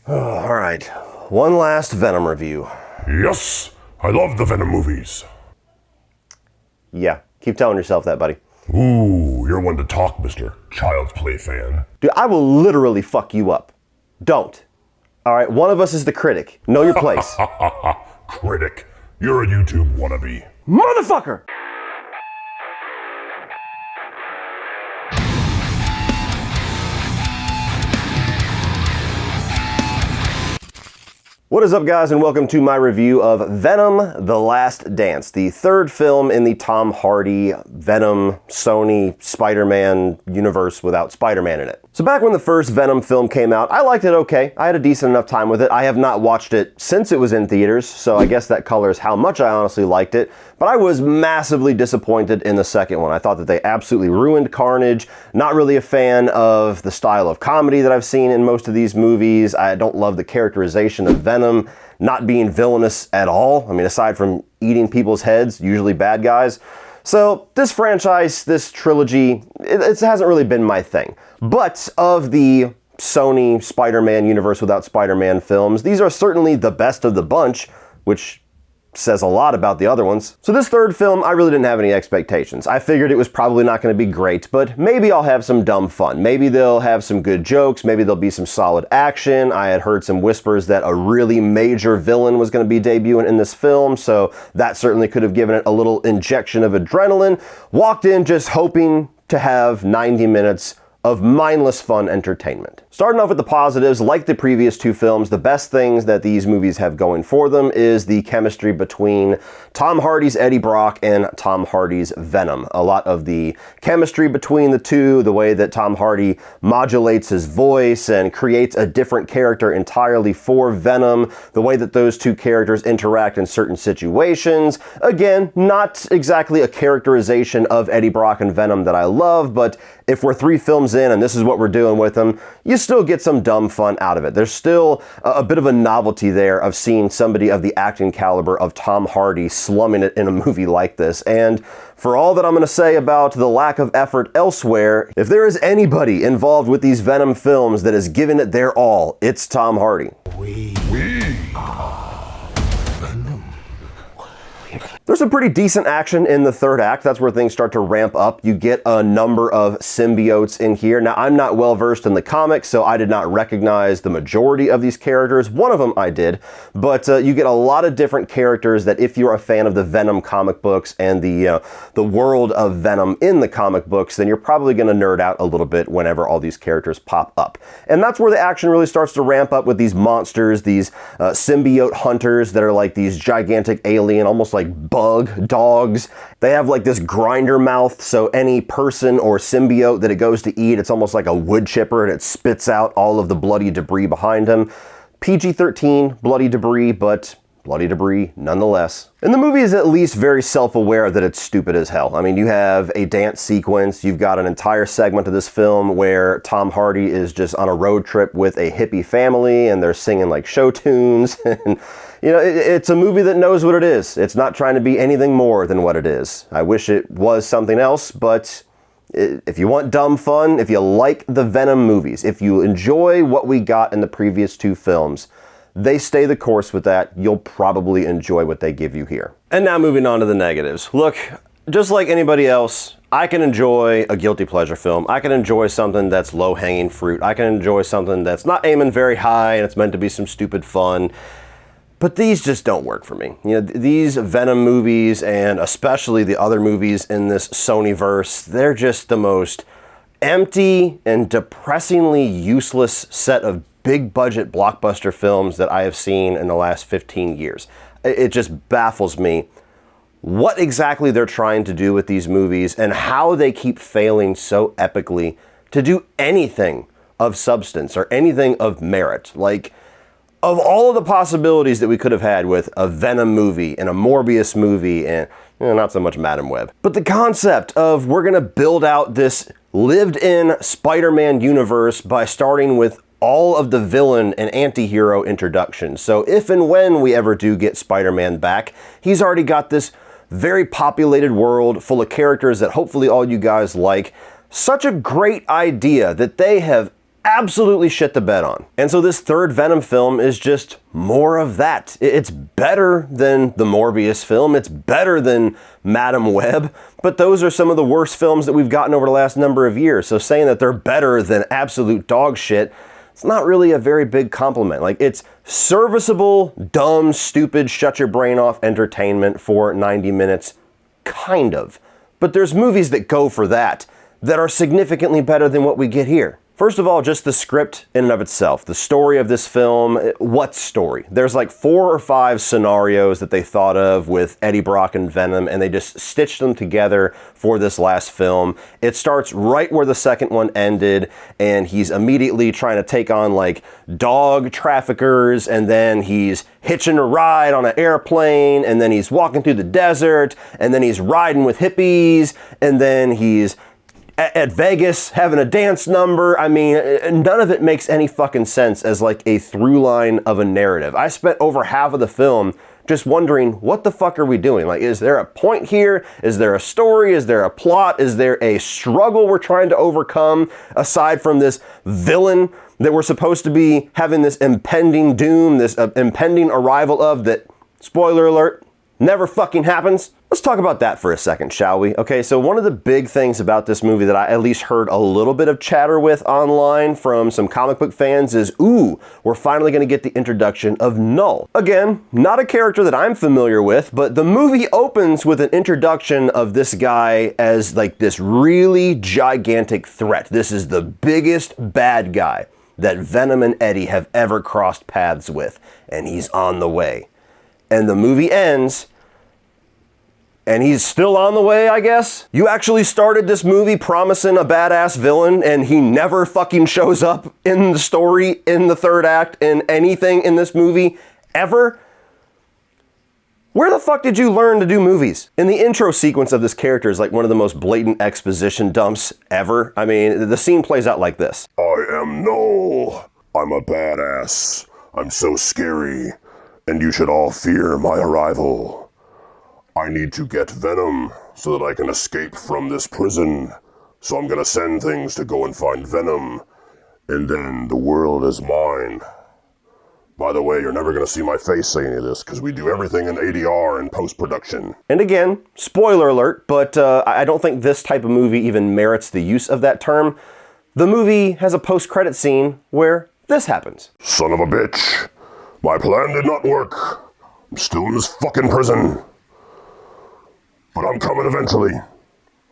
All right, one last Venom review. Yes, I love the Venom movies. Yeah, keep telling yourself that, buddy. Ooh, you're one to talk, Mr. Child's Play fan. Dude, I will literally fuck you up. Don't. All right, one of us is the critic. Know your place. Critic, you're a YouTube wannabe. Motherfucker! What is up, guys, and welcome to my review of Venom: The Last Dance, the third film in the Tom Hardy Venom Sony Spider-Man universe without Spider-Man in it. So back when the first Venom film came out, I liked it okay. I had a decent enough time with it. I have not watched it since it was in theaters, so I guess that colors how much I honestly liked it. But I was massively disappointed in the second one. I thought that they absolutely ruined Carnage. Not really a fan of the style of comedy that I've seen in most of these movies. I don't love the characterization of Venom not being villainous at all. I mean, aside from eating people's heads, usually bad guys. So this franchise, this trilogy, it hasn't really been my thing. But of the Sony Spider-Man Universe without Spider-Man films, these are certainly the best of the bunch, which says a lot about the other ones. So this third film, I really didn't have any expectations. I figured it was probably not going to be great, but maybe I'll have some dumb fun. Maybe they'll have some good jokes, maybe there'll be some solid action. I had heard some whispers that a really major villain was going to be debuting in this film, so that certainly could have given it a little injection of adrenaline. Walked in just hoping to have 90 minutes of mindless fun entertainment. Starting off with the positives, like the previous two films, the best things that these movies have going for them is the chemistry between Tom Hardy's Eddie Brock and Tom Hardy's Venom. A lot of the chemistry between the two, the way that Tom Hardy modulates his voice and creates a different character entirely for Venom, the way that those two characters interact in certain situations. Again, not exactly a characterization of Eddie Brock and Venom that I love, but if we're 3 films in and this is what we're doing with them, you still get some dumb fun out of it. There's still a bit of a novelty there of seeing somebody of the acting caliber of Tom Hardy slumming it in a movie like this. And for all that I'm going to say about the lack of effort elsewhere, if there is anybody involved with these Venom films that has given it their all, it's Tom Hardy. We are Venom. There's some pretty decent action in the third act. That's where things start to ramp up. You get a number of symbiotes in here. Now, I'm not well versed in the comics, so I did not recognize the majority of these characters. One of them I did, but you get a lot of different characters that if you're a fan of the Venom comic books and the world of Venom in the comic books, then you're probably going to nerd out a little bit whenever all these characters pop up. And that's where the action really starts to ramp up with these monsters, these symbiote hunters that are like these gigantic alien, almost like bug dogs. They have like this grinder mouth, so any person or symbiote that it goes to eat, it's almost like a wood chipper and it spits out all of the bloody debris behind them. PG-13 bloody debris, but bloody debris nonetheless. And the movie is at least very self-aware that it's stupid as hell. I mean, you have a dance sequence, you've got an entire segment of this film where Tom Hardy is just on a road trip with a hippie family and they're singing like show tunes. And you know, it's a movie that knows what it is. It's not trying to be anything more than what it is. I wish it was something else, but if you want dumb fun, if you like the Venom movies, if you enjoy what we got in the previous 2 films, they stay the course with that. You'll probably enjoy what they give you here. And now moving on to the negatives. Look, just like anybody else, I can enjoy a guilty pleasure film. I can enjoy something that's low-hanging fruit. I can enjoy something that's not aiming very high and it's meant to be some stupid fun. But these just don't work for me. You know, these Venom movies, and especially the other movies in this Sonyverse, they're just the most empty and depressingly useless set of big budget blockbuster films that I have seen in the last 15 years. It just baffles me what exactly they're trying to do with these movies and how they keep failing so epically to do anything of substance or anything of merit. Like, of all of the possibilities that we could have had with a Venom movie and a Morbius movie and not so much Madam Web, but the concept of we're going to build out this lived-in Spider-Man universe by starting with all of the villain and anti-hero introductions. So if and when we ever do get Spider-Man back, he's already got this very populated world full of characters that hopefully all you guys like. Such a great idea that they have absolutely shit the bed on. And so this third Venom film is just more of that. It's better than the Morbius film, it's better than Madam Web, but those are some of the worst films that we've gotten over the last number of years. So saying that they're better than absolute dog shit, it's not really a very big compliment. Like, it's serviceable, dumb, stupid, shut your brain off entertainment for 90 minutes, kind of. But there's movies that go for that are significantly better than what we get here. First of all, just the script in and of itself. The story of this film, what story? There's like 4 or 5 scenarios that they thought of with Eddie Brock and Venom, and they just stitched them together for this last film. It starts right where the second one ended, and he's immediately trying to take on like dog traffickers, and then he's hitching a ride on an airplane, and then he's walking through the desert, and then he's riding with hippies, and then he's at Vegas having a dance number. I mean, none of it makes any fucking sense as like a through line of a narrative. I spent over half of the film just wondering, what the fuck are we doing? Like, is there a point here? Is there a story? Is there a plot? Is there a struggle we're trying to overcome aside from this villain that we're supposed to be having this impending doom, this impending arrival of that, spoiler alert, never fucking happens? Let's talk about that for a second, shall we? Okay, so one of the big things about this movie that I at least heard a little bit of chatter with online from some comic book fans is, ooh, we're finally gonna get the introduction of Null. Again, not a character that I'm familiar with, but the movie opens with an introduction of this guy as like this really gigantic threat. This is the biggest bad guy that Venom and Eddie have ever crossed paths with, and he's on the way. And the movie ends, and he's still on the way, I guess? You actually started this movie promising a badass villain, and he never fucking shows up in the story, in the third act, in anything in this movie, ever? Where the fuck did you learn to do movies? And the intro sequence of this character is like one of the most blatant exposition dumps ever. I mean, the scene plays out like this. I am Null. I'm a badass. I'm so scary. And you should all fear my arrival. I need to get Venom so that I can escape from this prison. So I'm gonna send things to go and find Venom. And then the world is mine. By the way, you're never gonna see my face say any of this because we do everything in ADR and post-production. And again, spoiler alert, but I don't think this type of movie even merits the use of that term. The movie has a post-credit scene where this happens. Son of a bitch. My plan did not work. I'm still in this fucking prison. But I'm coming eventually.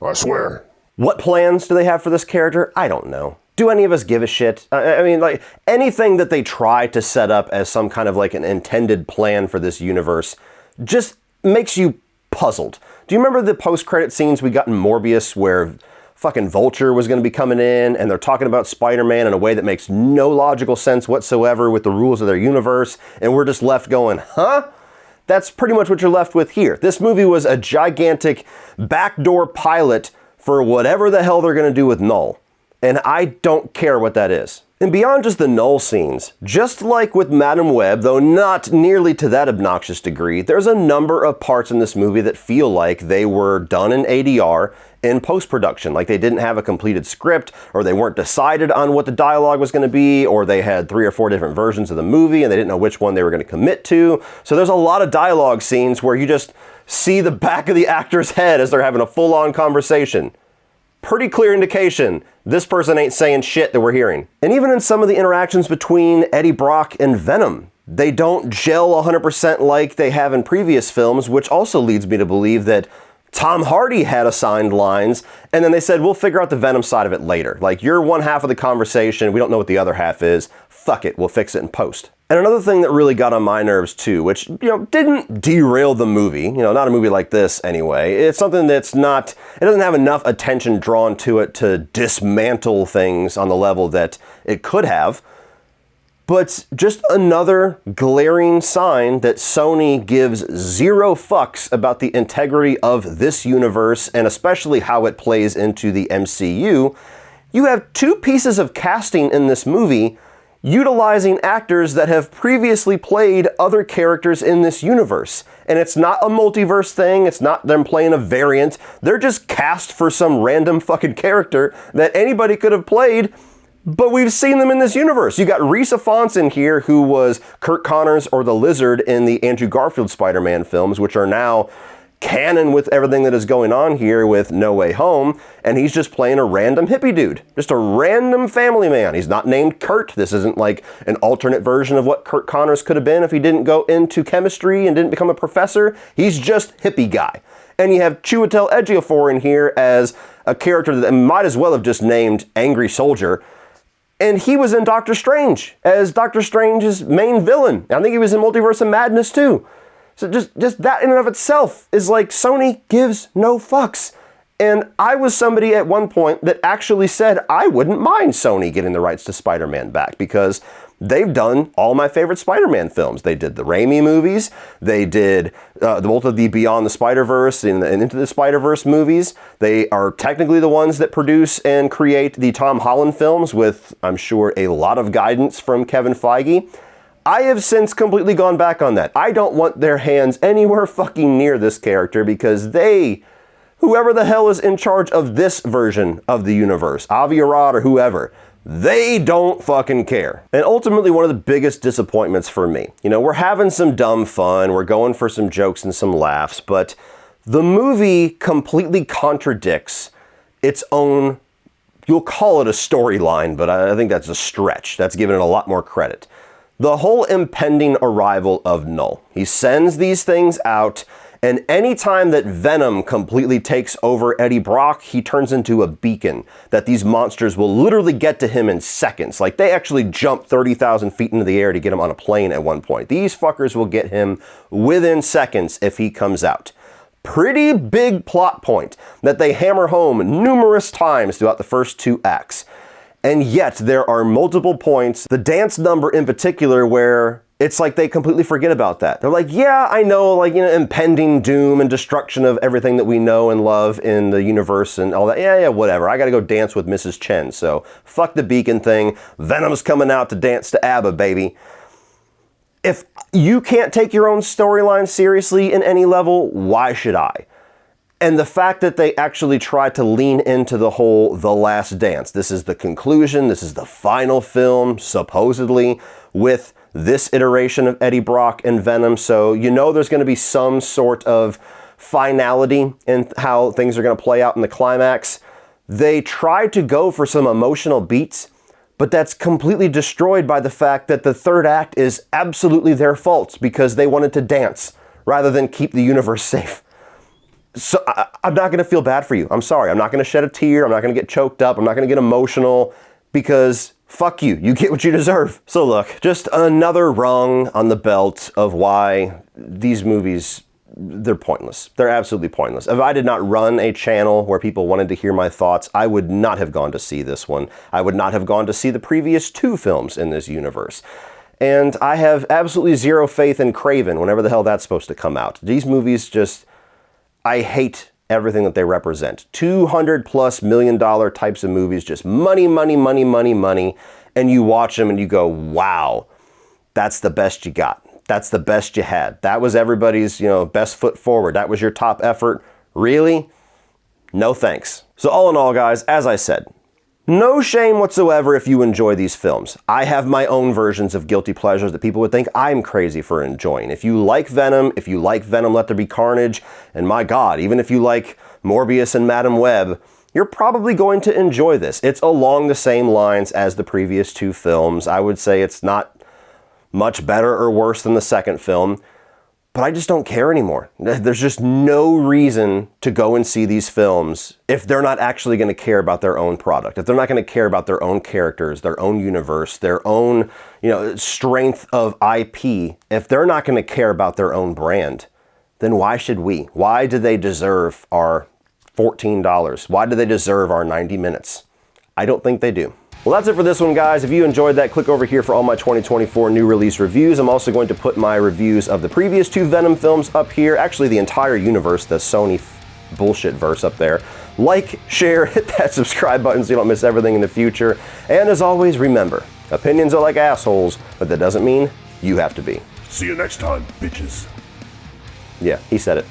I swear. What plans do they have for this character? I don't know. Do any of us give a shit? I mean, like, anything that they try to set up as some kind of like an intended plan for this universe just makes you puzzled. Do you remember the post-credit scenes we got in Morbius where fucking Vulture was going to be coming in and they're talking about Spider-Man in a way that makes no logical sense whatsoever with the rules of their universe, and we're just left going, huh? That's pretty much what you're left with here. This movie was a gigantic backdoor pilot for whatever the hell they're going to do with Null. And I don't care what that is. And beyond just the Null scenes, just like with Madam Web, though not nearly to that obnoxious degree, there's a number of parts in this movie that feel like they were done in ADR in post-production. Like they didn't have a completed script, or they weren't decided on what the dialogue was going to be, or they had 3 or 4 different versions of the movie and they didn't know which one they were going to commit to. So there's a lot of dialogue scenes where you just see the back of the actor's head as they're having a full-on conversation. Pretty clear indication this person ain't saying shit that we're hearing. And even in some of the interactions between Eddie Brock and Venom, they don't gel 100% like they have in previous films, which also leads me to believe that Tom Hardy had assigned lines, and then they said, we'll figure out the Venom side of it later. Like, you're one half of the conversation, we don't know what the other half is. Fuck it, we'll fix it in post. And another thing that really got on my nerves too, which, didn't derail the movie, not a movie like this anyway. It's something that's not, it doesn't have enough attention drawn to it to dismantle things on the level that it could have. But just another glaring sign that Sony gives zero fucks about the integrity of this universe, and especially how it plays into the MCU. You have 2 pieces of casting in this movie utilizing actors that have previously played other characters in this universe. And it's not a multiverse thing, it's not them playing a variant, they're just cast for some random fucking character that anybody could have played But we've seen them in this universe. You got Risa Fonce in here, who was Kurt Connors or the Lizard in the Andrew Garfield Spider-Man films, which are now canon with everything that is going on here with No Way Home, and he's just playing a random hippie dude. Just a random family man. He's not named Kurt. This isn't like an alternate version of what Kurt Connors could have been if he didn't go into chemistry and didn't become a professor. He's just hippie guy. And you have Chiwetel Ejiofor in here as a character that might as well have just named Angry Soldier. And he was in Doctor Strange as Doctor Strange's main villain. I think he was in Multiverse of Madness too. So just that in and of itself is like, Sony gives no fucks. And I was somebody at one point that actually said I wouldn't mind Sony getting the rights to Spider-Man back, because they've done all my favorite Spider-Man films. They did the Raimi movies. They did both of the Beyond the Spider-Verse and Into the Spider-Verse movies. They are technically the ones that produce and create the Tom Holland films with, I'm sure, a lot of guidance from Kevin Feige. I have since completely gone back on that. I don't want their hands anywhere fucking near this character, because they, whoever the hell is in charge of this version of the universe, Avi Arad or whoever, they don't fucking care. And ultimately, one of the biggest disappointments for me, we're having some dumb fun, we're going for some jokes and some laughs, but the movie completely contradicts its own, you'll call it a storyline, but I think that's a stretch. That's giving it a lot more credit. The whole impending arrival of Null. He sends these things out, and anytime that Venom completely takes over Eddie Brock, he turns into a beacon that these monsters will literally get to him in seconds. Like, they actually jump 30,000 feet into the air to get him on a plane at one point. These fuckers will get him within seconds if he comes out. Pretty big plot point that they hammer home numerous times throughout the first two acts. And yet there are multiple points, the dance number in particular, where it's like they completely forget about that. They're like, yeah, I know, impending doom and destruction of everything that we know and love in the universe and all that. Yeah, whatever. I gotta go dance with Mrs. Chen, so fuck the beacon thing. Venom's coming out to dance to ABBA, baby. If you can't take your own storyline seriously in any level, why should I? And the fact that they actually try to lean into the whole The Last Dance. This is the conclusion, this is the final film, supposedly, with this iteration of Eddie Brock and Venom. So there's going to be some sort of finality in how things are going to play out in the climax. They try to go for some emotional beats, but that's completely destroyed by the fact that the third act is absolutely their fault, because they wanted to dance rather than keep the universe safe. So I'm not going to feel bad for you. I'm sorry. I'm not going to shed a tear. I'm not going to get choked up. I'm not going to get emotional, because fuck you. You get what you deserve. So look, just another rung on the belt of why these movies, they're pointless. They're absolutely pointless. If I did not run a channel where people wanted to hear my thoughts, I would not have gone to see this one. I would not have gone to see the previous two films in this universe. And I have absolutely zero faith in Kraven, whenever the hell that's supposed to come out. These movies just, I hate everything that they represent. $200+ million types of movies, just money, money, money, money, money. And you watch them and you go, wow, that's the best you got. That's the best you had. That was everybody's, best foot forward. That was your top effort. Really? No thanks. So all in all, guys, as I said, no shame whatsoever if you enjoy these films. I have my own versions of guilty pleasures that people would think I'm crazy for enjoying. If you like Venom, Let There Be Carnage, and my God, even if you like Morbius and Madam Web, you're probably going to enjoy this. It's along the same lines as the previous two films. I would say it's not much better or worse than the second film, but I just don't care anymore. There's just no reason to go and see these films if they're not actually going to care about their own product, if they're not going to care about their own characters, their own universe, their own, strength of IP. If they're not going to care about their own brand, then why should we? Why do they deserve our $14? Why do they deserve our 90 minutes? I don't think they do. Well, that's it for this one, guys. If you enjoyed that, click over here for all my 2024 new release reviews. I'm also going to put my reviews of the previous two Venom films up here. Actually, the entire universe, the Sony bullshit verse up there. Like, share, hit that subscribe button so you don't miss everything in the future. And as always, remember, opinions are like assholes, but that doesn't mean you have to be. See you next time, bitches. Yeah, he said it.